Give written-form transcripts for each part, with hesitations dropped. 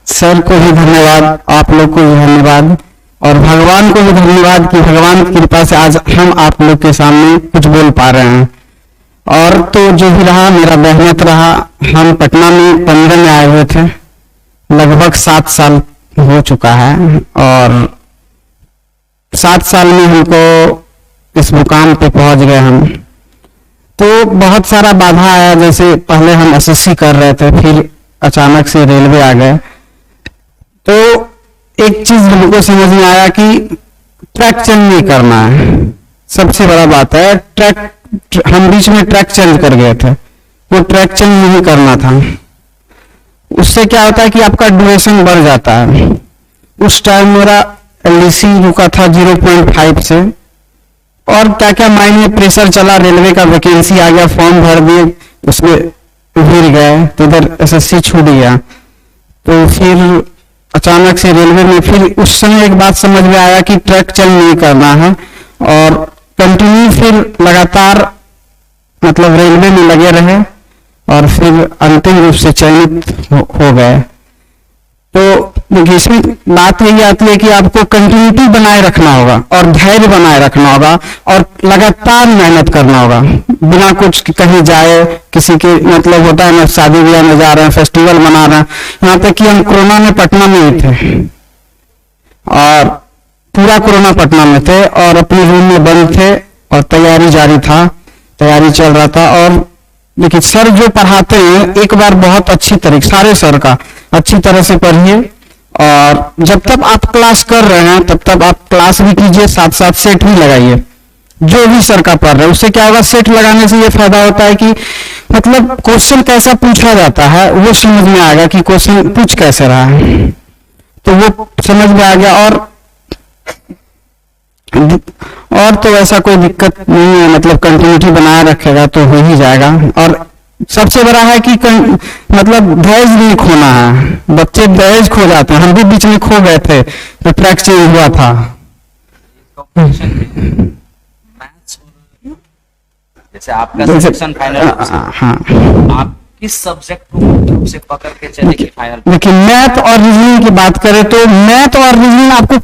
Sir को भी धन्यवाद, आप लोग को भी धन्यवाद, और भगवान को भी धन्यवाद कि भगवान की कृपा से आज हम आप लोग के सामने कुछ बोल पा रहे हैं। और तो जो भी रहा मेरा मेहनत रहा। हम पटना में 15 में आए हुए थे, लगभग 7 साल हो चुका है, और 7 साल में हमको इस मुकाम पे पहुंच गए हम। तो बहुत सारा बाधा आया, जैसे पहले हम एसएससी कर रहे थे, फिर अचानक से रेलवे आ गए। तो एक चीज हमको समझ में आया कि ट्रैक चेंज नहीं करना है, सबसे बड़ा बात है। हम बीच में ट्रैक चेंज कर गए थे, वो ट्रैक चेंज नहीं करना था। उससे क्या होता है कि आपका ड्यूरेशन बढ़ जाता है। उस टाइम मेरा एलडीसी रुका था 0.5 से, और क्या क्या माइंड में प्रेशर चला, रेलवे का वैकेंसी आ गया, फॉर्म भर दिए, उसमें गिर गए, तो इधर एसएससी छूट गया। तो फिर अचानक से रेलवे में, फिर उस समय एक बात समझ में आया कि ट्रैक चेंज नहीं करना है, और कंटिन्यू फिर लगातार मतलब रेलवे में लगे रहे, और फिर अंतिम रूप से चयनित हो गए। तो इसमें बात यही आती है कि आपको कंटिन्यूटी बनाए रखना होगा, और धैर्य बनाए रखना होगा, और लगातार मेहनत करना होगा, बिना कुछ कहीं जाए। किसी के मतलब होता है ना, शादी ब्याह में जा रहे हैं, फेस्टिवल मना रहे हैं। यहाँ तक कि हम कोरोना में पटना में ही थे, और पूरा कोरोना पटना में थे, और अपने रूम में बंद थे, और तैयारी जारी था, तैयारी चल रहा था। और लेकिन सर जो पढ़ाते हैं, एक बार बहुत अच्छी तरीके, सारे सर का अच्छी तरह से पढ़िए, और जब तक आप क्लास कर रहे हैं तब तक आप क्लास भी कीजिए, साथ साथ सेट भी लगाइए। जो भी सर का पढ़ रहे हैं उससे क्या होगा, सेट लगाने से ये फायदा होता है कि मतलब क्वेश्चन कैसा पूछा जाता है वो समझ में आएगा कि क्वेश्चन पूछ कैसे रहा है, तो वो समझ में आ गया। और तो ऐसा कोई दिक्कत नहीं है, मतलब कंटिन्यूटी बनाए रखेगा तो हो ही जाएगा। और सबसे बड़ा है कि मतलब धैर्य नहीं खोना है। बच्चे धैर्य खो जाते हैं, हम भी बीच में खो गए थे, तो ट्रैक चेंज हुआ था। जैसे आपका सिलेक्शन फाइनल, हाँ, आप किस सब्जेक्ट को से पकड़ के चले कि फाइनल? देखिए, मैथ और रीजनिंग की बात करें तो मैथ और रीजनिंग आपको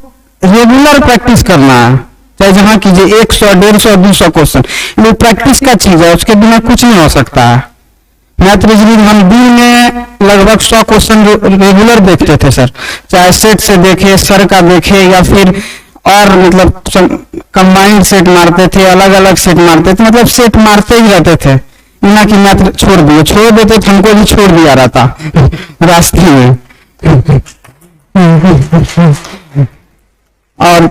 रेगुलर प्रैक्टिस करना है, चाहे जहां कीजिए 100, 150, 200 क्वेश्चन, वो प्रैक्टिस का चीज है, उसके बिना कुछ नहीं हो सकता है। मैथ रीजनिंग हम दिन में लगभग 100 क्वेश्चन रेगुलर देखते थे सर, चाहे सेट से देखे, सर का देखे, या फिर और मतलब कंबाइंड सेट मारते थे, अलग अलग सेट मारते थे, मतलब सेट मारते ही रहते थे, ना कि मैथ छोड़ देते थे, हमको भी छोड़ दिया रहता रास्ते में। और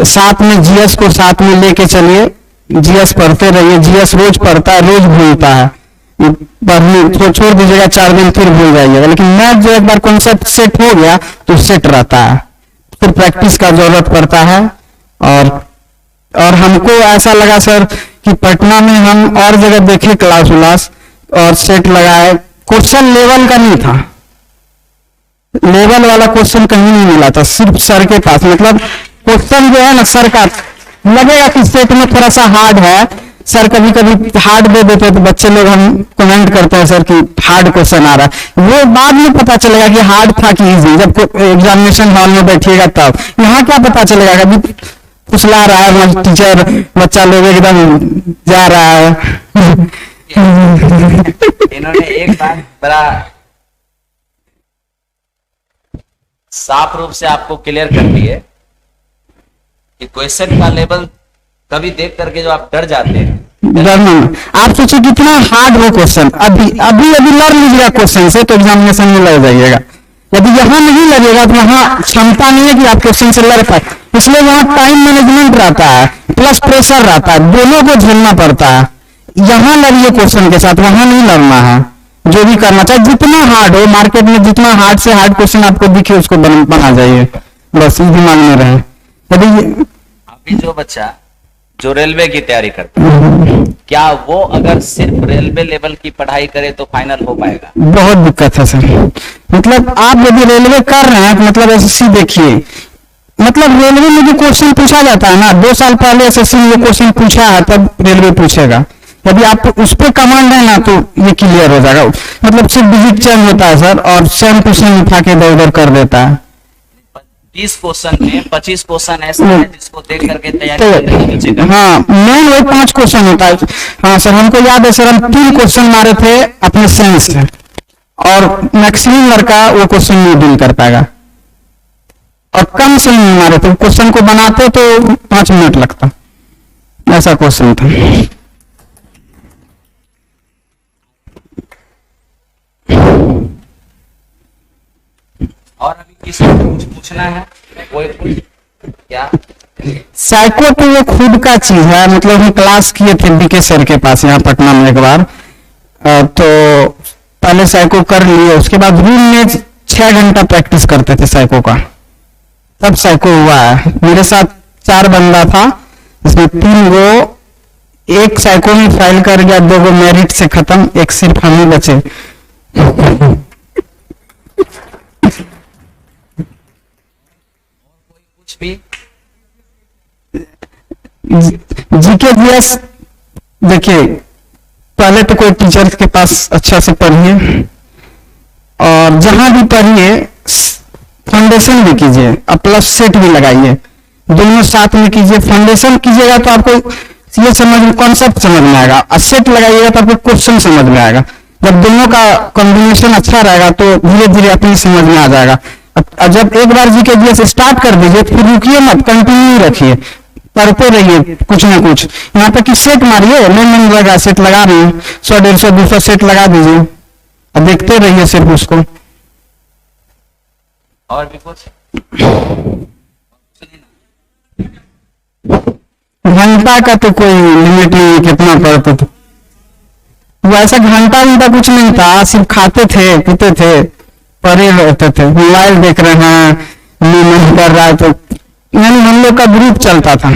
साथ में जीएस को साथ में लेके चलिए, जीएस पढ़ते रहिए। जीएस रोज पढ़ता है, रोज भूलता है, पढ़ने छोड़ दीजिएगा, 4 दिन फिर भूल जाइएगा। लेकिन मैथ जो एक बार कॉन्सेप्ट सेट हो गया तो सेट रहता है, फिर प्रैक्टिस का जरूरत पड़ता है। और हमको ऐसा लगा सर कि पटना में हम और जगह देखे क्लास उलास और सेट लगाए, क्वेश्चन लेवल का नहीं था, लेवल वाला क्वेश्चन कहीं नहीं मिला था, सिर्फ सर के पास। मतलब क्वेश्चन जो है ना सर का लगेगा कि सेट में थोड़ा सा हार्ड है, सर कभी कभी हार्ड दे देते तो बच्चे लोग हम कमेंट करते हैं सर कि हार्ड क्वेश्चन आ रहा है, वो बाद में पता चलेगा कि हार्ड था कि इजी, जब एग्जामिनेशन हॉल में बैठिएगा तब। यहाँ क्या पता चलेगा, कभी फुसला रहा है टीचर, बच्चा लोग एकदम जा रहा है। इन्होंने एक बात बड़ा साफ रूप से आपको क्लियर कर दी है कि क्वेश्चन का लेवल कभी देख करके जो आप डर जाते हैं, डरना, आप सोचिए कितना हार्ड हो क्वेश्चन, अभी लर्न लीजिएगा क्वेश्चन से तो एग्जामिनेशन में लग जाइएगा। यदि यहाँ नहीं लगेगा तो वहाँ क्षमता नहीं है कि आप क्वेश्चन से लड़ पाए, इसलिए वहाँ टाइम मैनेजमेंट रहता है प्लस प्रेशर रहता है, दोनों को झेलना पड़ता है। यहाँ लड़िए क्वेश्चन के साथ, वहां नहीं लड़ना है। जो भी करना चाहे जितना हार्ड हो, मार्केट में जितना हार्ड से हार्ड क्वेश्चन आपको दिखे उसको बना जाइए, बस ये दिमाग में रहे। यदि अभी जो बच्चा जो रेलवे की तैयारी करता है, क्या वो अगर सिर्फ रेलवे लेवल की पढ़ाई करे तो फाइनल हो पाएगा? बहुत दिक्कत है सर। मतलब आप यदि रेलवे कर रहे हैं तो मतलब एसएससी देखिए, मतलब रेलवे में जो क्वेश्चन पूछा जाता है ना, 2 साल पहले एसएससी में ये क्वेश्चन पूछा है, तब रेलवे पूछेगा। यदि आप उस पर कमांड है ना, तो ये क्लियर हो जाएगा। मतलब सिर्फ डिजिट चेंज होता है सर, और सेम टू सेम उठा के इधर उधर कर देता है। 20 क्वेश्चन में 25 क्वेश्चन ऐसा है जिसको देख करके तैयारी करनी चाहिए। हाँ, मेन वही 5 क्वेश्चन होता है। हाँ सर, हमको याद है सर, हम 3 क्वेश्चन मारे थे अपने साइंस से, और मैक्सिमम लड़का वो क्वेश्चन नहीं डील कर पाएगा, और कम से नहीं मारे थे। क्वेश्चन को बनाते तो 5 मिनट लगता, ऐसा क्वेश्चन था। और अभी किसी को कुछ पूछना है? कोई क्या? साइको तो वो खुद का चीज है। मतलब हम क्लास किए थे बीके सर के पास यहाँ पटना में एक बार, तो पहले साइको कर लिए, उसके बाद रूम में 6 घंटा प्रैक्टिस करते थे साइको का, तब साइको हुआ है। मेरे साथ 4 बंदा था, जिसमें 3 गो एक साइको में फाइल कर गया, 2 गो मेरिट से खत्म, एक सिर्फ हम ही बचे। कुछ भी जीके जीएस देखिए, पहले तो कोई टीचर के पास अच्छा से पढ़िए, और जहां भी पढ़िए फाउंडेशन भी कीजिए, और प्लस सेट भी लगाइए, दोनों साथ में कीजिए। फाउंडेशन कीजिएगा तो आपको ये समझ में, कॉन्सेप्ट समझ में आएगा, और सेट लगाइएगा तो आपको क्वेश्चन समझ में आएगा। जब दोनों का कॉम्बिनेशन अच्छा रहेगा तो धीरे धीरे अपनी समझ में आ जाएगा। और जब एक बार जीके जीएस स्टार्ट कर दीजिए, फिर रुकिए मत, कंटिन्यू रखिए, पढ़ते रहिए कुछ ना कुछ। यहाँ तक कि सेट मारिए, नहीं लगा सेट लगा रही है, 100, 150, 200 सेट लगा दीजिए, और देखते रहिए सिर्फ उसको। और भी कुछ? घंटा का तो कोई लिमिट नहीं, कितना पढ़ते थे। वैसा घंटा कुछ नहीं था, सिर्फ खाते थे, पीते थे, पढ़े रहते थे। मोबाइल देख रहे हैं, नहीं कर रहा है, तो यानी हम लोग का ग्रुप चलता था।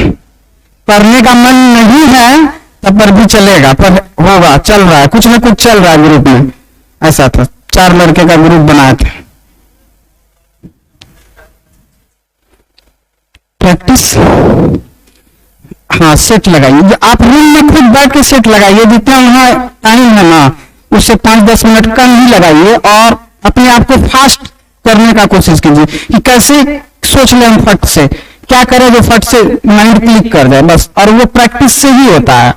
पढ़ने का मन नहीं है तब पर भी चलेगा, पर होगा, चल रहा है, कुछ ना कुछ चल रहा है ग्रुप में। ऐसा था, 4 लड़के का ग्रुप बनाए थे। प्रैक्टिस, हाँ सेट लगाइए। आप रूम में खुद बैठ के सेट लगाइए, जितना वहां टाइम है ना, उससे 5-10 मिनट कम ही लगाइए, और अपने आप को फास्ट करने का कोशिश कीजिए कि कैसे सोच लें फट से, क्या करें जो फट से माइंड क्लिक कर जाए, बस। और वो प्रैक्टिस से ही होता है।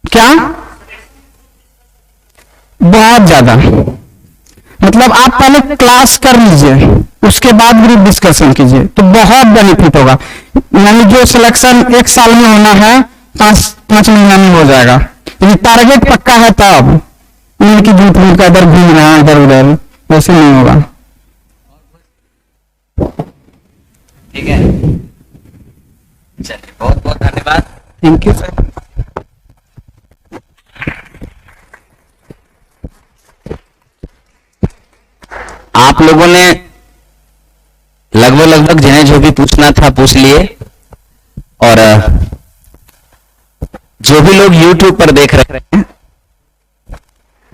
क्या? बहुत ज्यादा। मतलब आप पहले क्लास कर लीजिए, उसके बाद ग्रुप डिस्कशन कीजिए, तो बहुत बेनिफिट होगा। यानी जो सिलेक्शन 1 साल में होना है, 5 महीना में हो जाएगा। यदि टारगेट पक्का है तब, उनकी झूठ मूठ का इधर घूम रहा है इधर उधर, वैसे नहीं होगा। ठीक है, चलिए, बहुत बहुत धन्यवाद। Thank you sir. आप लोगों ने लगभग जिन्हें जो भी पूछना था पूछ लिए, और जो भी लोग YouTube पर देख रहे हैं,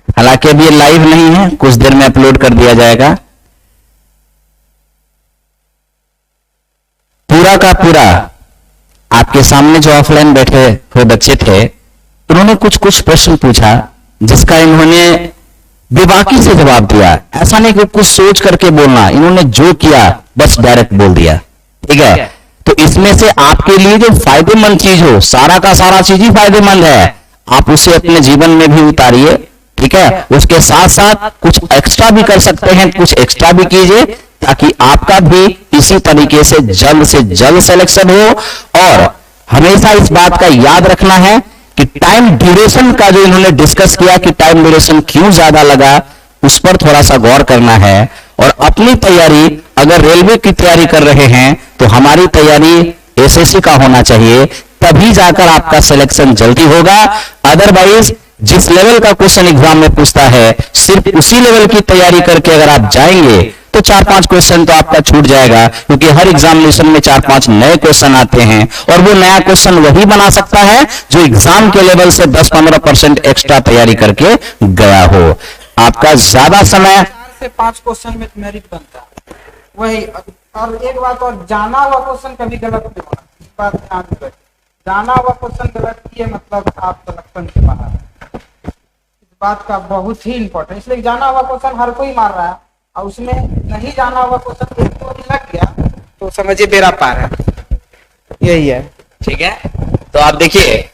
हालांकि अब ये लाइव नहीं है, कुछ देर में अपलोड कर दिया जाएगा। पूरा का पूरा आपके सामने जो ऑफलाइन बैठे हुए बच्चे थे, उन्होंने कुछ कुछ प्रश्न पूछा, जिसका इन्होंने बेबाकी से जवाब दिया। ऐसा नहीं कि कुछ सोच करके बोलना, इन्होंने जो किया बस डायरेक्ट बोल दिया। ठीक है, तो इसमें से आपके लिए जो फायदेमंद चीज हो, सारा का सारा चीज ही फायदेमंद है, आप उसे अपने जीवन में भी उतारिए। ठीक है, उसके साथ साथ कुछ एक्स्ट्रा भी कर सकते हैं, कुछ एक्स्ट्रा भी कीजिए, ताकि आपका भी इसी तरीके से जल्द सिलेक्शन हो। और हमेशा इस बात का याद रखना है कि टाइम ड्यूरेशन का जो इन्होंने डिस्कस किया कि टाइम ड्यूरेशन क्यों ज्यादा लगा, उस पर थोड़ा सा गौर करना है। और अपनी तैयारी, अगर रेलवे की तैयारी कर रहे हैं तो हमारी तैयारी एसएससी का होना चाहिए, तभी जाकर आपका सिलेक्शन जल्दी होगा। अदरवाइज जिस लेवल का क्वेश्चन एग्जाम में पूछता है, सिर्फ उसी लेवल की तैयारी करके अगर आप जाएंगे तो 4-5 क्वेश्चन तो आपका छूट जाएगा, क्योंकि हर एग्जामिनेशन में 4-5 नए क्वेश्चन आते हैं, और वो नया क्वेश्चन वही बना सकता है जो एग्जाम के लेवल से 10-15% एक्स्ट्रा तैयारी करके गया हो। आपका ज्यादा समय से 5 क्वेश्चन में मेरिट बनता है वही। और एक बात और, जाना हुआ क्वेश्चन कभी गलत नहीं होना, इस बात ध्यान में रखिए। जाना हुआ क्वेश्चन गलत किए मतलब आप सिलेक्शन के बाहर है। इस बात का बहुत ही इंपॉर्टेंट, इसलिए जाना हुआ क्वेश्चन हर कोई मार रहा है और उसमें नहीं जाना हुआ क्वेश्चन एक तो भी लग गया तो समझिए बेड़ा पार है। यही है। ठीक है, तो आप देखिए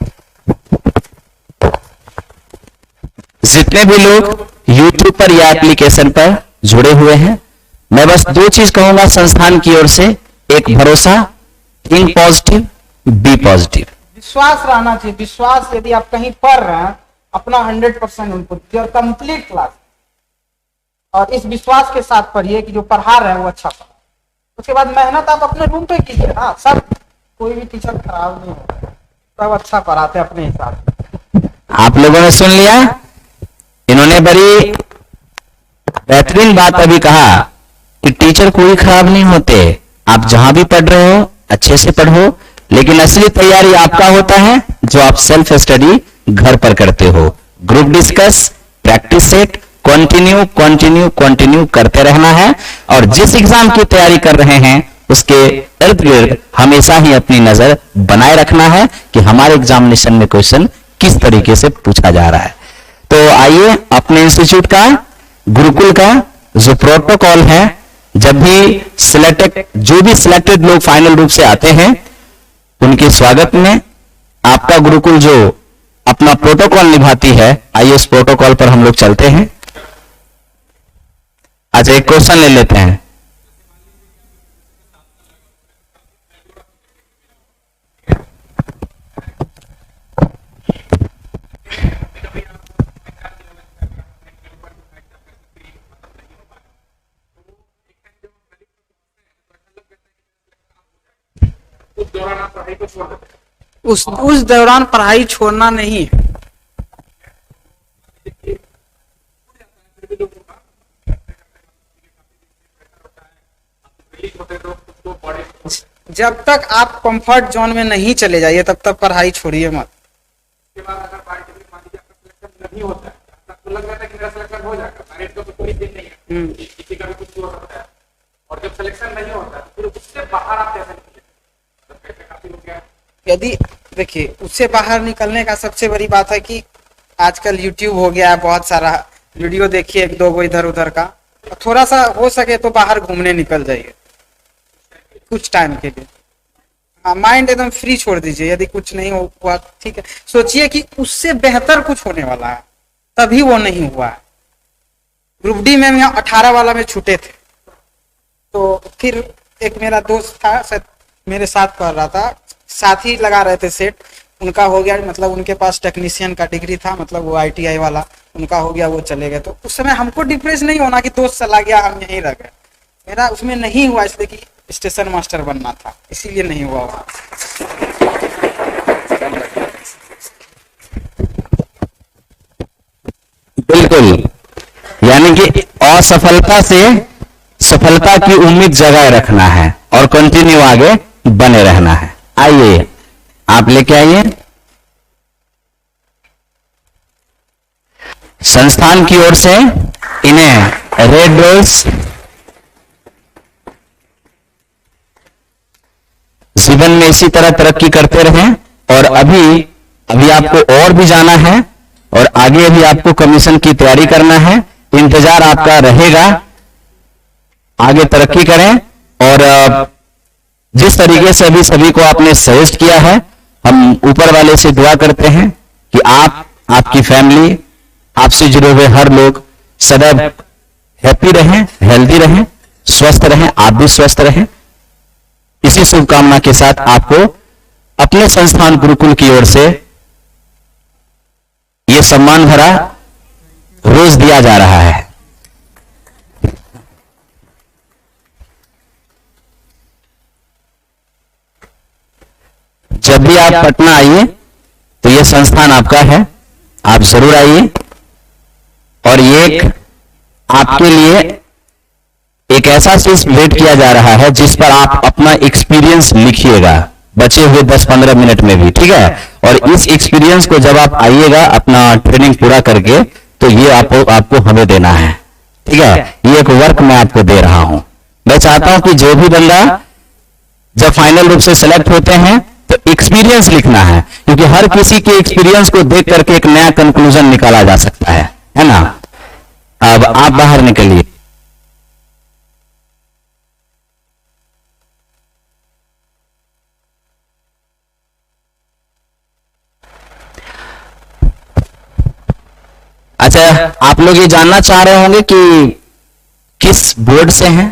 जितने भी लोग YouTube पर या एप्लीकेशन पर जुड़े हुए हैं, मैं बस 2 चीज कहूंगा संस्थान की ओर से। एक, भरोसा, थिंक पॉजिटिव, बी पॉजिटिव। विश्वास रहना चाहिए। विश्वास, यदि आप कहीं पढ़ रहे हैं अपना 100% इनपुट दीजिए और कंप्लीट क्लास, और इस विश्वास के साथ पढ़िए कि जो पढ़ा रहे हैं वो अच्छा पढ़ा। उसके बाद मेहनत आप अपने रूम पे कीजिए। हाँ, सब कोई भी टीचर खराब नहीं होता, सब अच्छा पढ़ाते हैं अपने हिसाब से। आप लोगों ने सुन लिया, इन्होंने बड़ी बेहतरीन बात अभी कहा कि टीचर कोई खराब नहीं होते। आप जहां भी पढ़ रहे हो अच्छे से पढ़ो, लेकिन असली तैयारी आपका होता है जो आप सेल्फ स्टडी घर पर करते हो। Group discuss, practice set, continue continue continue करते रहना है। और जिस एग्जाम की तैयारी कर रहे हैं उसके इर्द गिर्द हमेशा ही अपनी नजर बनाए रखना है कि हमारे एग्जामिनेशन में क्वेश्चन किस तरीके से पूछा जा रहा है। तो आइए, अपने इंस्टीट्यूट का, गुरुकुल का जो प्रोटोकॉल है, जब भी जो भी सिलेक्टेड लोग फाइनल रूप से आते हैं उनके स्वागत में आपका गुरुकुल जो अपना प्रोटोकॉल निभाती है, आइए उस प्रोटोकॉल पर हम लोग चलते हैं। अच्छा, एक क्वेश्चन ले लेते हैं। उस दौरान पढ़ाई छोड़ना नहीं है। जब तक आप कंफर्ट जोन में नहीं चले जाइए तब तक पढ़ाई छोड़िए मत। और जब सिलेक्शन नहीं होता फिर उससे बाहर आप कैसे निकले? यदि देखिए, उससे बाहर निकलने का सबसे बड़ी बात है कि आजकल YouTube हो गया है, बहुत सारा वीडियो देखिए, 1-2 गो इधर उधर का, थोड़ा सा हो सके तो बाहर घूमने निकल जाइए कुछ टाइम के लिए। हाँ, माइंड एकदम फ्री छोड़ दीजिए। यदि कुछ नहीं हुआ ठीक है, सोचिए कि उससे बेहतर कुछ होने वाला है, तभी वो नहीं हुआ है। ग्रुप डी में यहाँ 18 वाला में छूटे थे, तो फिर एक मेरा दोस्त था, मेरे साथ पढ़ रहा था, साथ ही लगा रहे थे सेट, उनका हो गया, मतलब उनके पास टेक्नीशियन का डिग्री था, मतलब वो ITI वाला, उनका हो गया, वो चले गए। तो उस समय हमको डिप्रेस नहीं होना कि दोस्त चला गया हम यहीं रह गए। मेरा उसमें नहीं हुआ इसलिए कि स्टेशन मास्टर बनना था, इसीलिए नहीं हुआ। बिल्कुल, यानी कि असफलता से सफलता की उम्मीद जगाए रखना है और कंटिन्यू आगे बने रहना है। आइए, आप लेके आइए। संस्थान की ओर से इन्हें रेड रोज, जीवन में इसी तरह तरक्की करते रहें। और अभी आपको और भी जाना है और आगे भी आपको कमीशन की तैयारी करना है, इंतजार आपका रहेगा। आगे तरक्की करें। और जिस तरीके से अभी सभी को आपने सजेस्ट किया है, हम ऊपर वाले से दुआ करते हैं कि आप, आपकी फैमिली, आपसे जुड़े हुए हर लोग सदैव हैप्पी रहें, हेल्दी रहें, स्वस्थ रहें, आप भी स्वस्थ रहें। इसी शुभकामना के साथ आपको अपने संस्थान गुरुकुल की ओर से यह सम्मान भरा रोज दिया जा रहा है। जब भी आप पटना आइए तो यह संस्थान आपका है, आप जरूर आइए। और ये आपके लिए एक ऐसा चीज वेट किया जा रहा है जिस पर आप अपना एक्सपीरियंस लिखिएगा बचे हुए 10-15 मिनट में भी, ठीक है। और इस एक्सपीरियंस को जब आप आइएगा अपना ट्रेनिंग पूरा करके, तो ये आपको हमें देना है, ठीक है, ये एक वर्क मैं आपको दे रहा हूं। मैं चाहता हूं कि जो भी बंदा जब फाइनल रूप से सेलेक्ट होते हैं तो एक्सपीरियंस लिखना है, क्योंकि हर किसी के एक्सपीरियंस को देख करके एक नया कंक्लूजन निकाला जा सकता है ना। अब आप बाहर निकलिए। अच्छा, आप लोग ये जानना चाह रहे होंगे कि किस बोर्ड से हैं?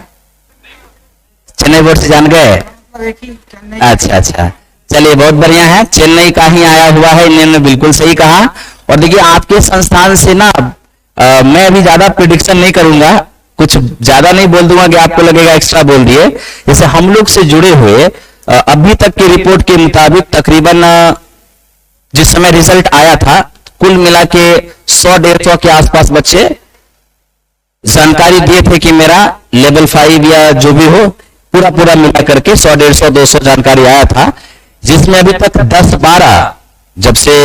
चेन्नई बोर्ड से जान गए? अच्छा अच्छा, चलिए बहुत बढ़िया है, चेन्नई का ही आया हुआ है, इन्होंने बिल्कुल सही कहा। और देखिए आपके संस्थान से ना मैं अभी ज्यादा प्रिडिक्शन नहीं करूंगा, कुछ ज्यादा नहीं बोल दूंगा कि आपको लगेगा एक्स्ट्रा बोल दिए। जैसे हम लोग से जुड़े हुए अभी तक की रिपोर्ट के मुताबिक तकरीबन जिस समय रिजल्ट आया था कुल मिला के 100-150 के आसपास बच्चे जानकारी दिए थे कि मेरा लेवल 5 या जो भी हो पूरा पूरा मिला करके 100-150-200 जानकारी आया था, जिसमें अभी तक 10-12 जब से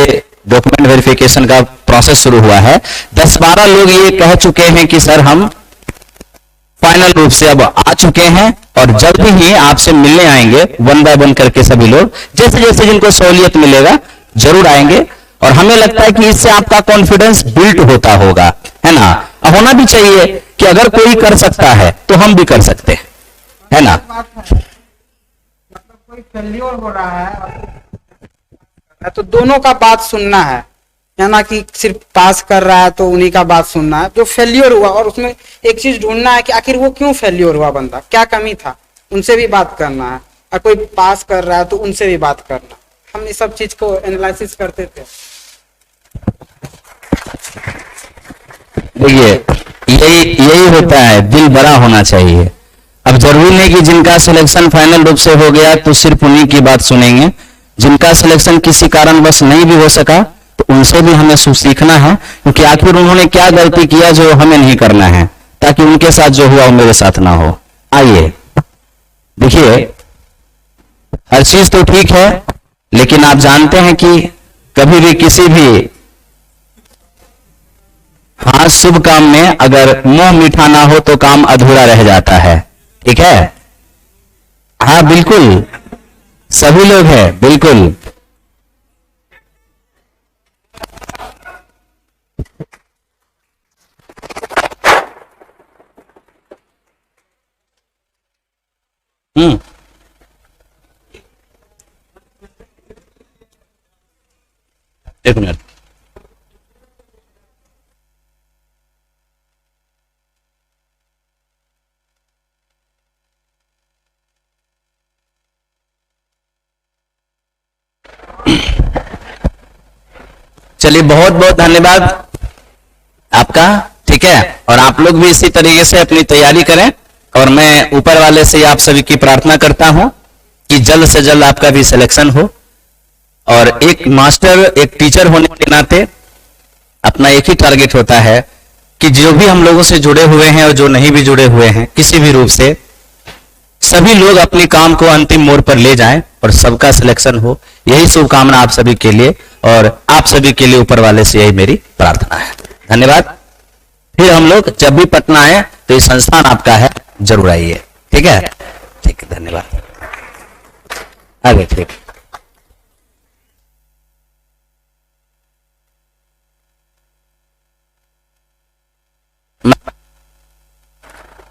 डॉक्यूमेंट वेरिफिकेशन का प्रोसेस शुरू हुआ है 10-12 लोग ये कह चुके हैं कि सर हम फाइनल रूप से अब आ चुके हैं और जल्द ही आपसे मिलने आएंगे, वन बाय वन करके सभी लोग जैसे जैसे जिनको सहूलियत मिलेगा जरूर आएंगे। और हमें लगता है कि इससे आपका कॉन्फिडेंस बिल्ड होता होगा, है ना। होना भी चाहिए कि अगर कोई कर सकता है तो हम भी कर सकते हैं, है ना। मतलब कोई फेल्योर हो रहा है तो दोनों का बात सुनना है ना, कि सिर्फ पास कर रहा है तो उन्हीं का बात सुनना है। जो फेल्योर हुआ और उसमें एक चीज ढूंढना है कि आखिर वो क्यों फेल्योर हुआ, बंदा क्या कमी था, उनसे भी बात करना है। और कोई पास कर रहा है तो उनसे भी बात करना। हम इस सब चीज को एनालिसिस करते थे। देखिए यही होता है, दिल बड़ा होना चाहिए। अब जरूरी नहीं कि जिनका सिलेक्शन फाइनल रूप से हो गया तो सिर्फ उन्हीं की बात सुनेंगे, जिनका सिलेक्शन किसी कारणवश नहीं भी हो सका तो उनसे भी हमें सीखना है, क्योंकि आखिर उन्होंने क्या गलती किया जो हमें नहीं करना है, ताकि उनके साथ जो हुआ वो मेरे साथ ना हो। आइए देखिए, हर चीज तो ठीक है, लेकिन आप जानते हैं कि कभी भी किसी भी हाँ शुभ काम में अगर मुंह मीठा ना हो तो काम अधूरा रह जाता है, ठीक है। हाँ बिल्कुल, सभी लोग हैं, बिल्कुल। एक मिनट, चलिए बहुत बहुत धन्यवाद आपका, ठीक है। और आप लोग भी इसी तरीके से अपनी तैयारी करें और मैं ऊपर वाले से आप सभी की प्रार्थना करता हूं कि जल्द से जल्द आपका भी सिलेक्शन हो। और एक मास्टर, एक टीचर होने के नाते अपना एक ही टारगेट होता है कि जो भी हम लोगों से जुड़े हुए हैं और जो नहीं भी जुड़े हुए हैं किसी भी रूप से, सभी लोग अपने काम को अंतिम मोड़ पर ले जाएं और सबका सिलेक्शन हो। यही शुभकामना आप सभी के लिए और आप सभी के लिए ऊपर वाले से यही मेरी प्रार्थना है। धन्यवाद। फिर हम लोग जब भी पटना आए तो ये संस्थान आपका है, जरूर आइए, ठीक है। ठीक है, धन्यवाद। आगे ठीक,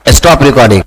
स्टॉप रिकॉर्डिंग।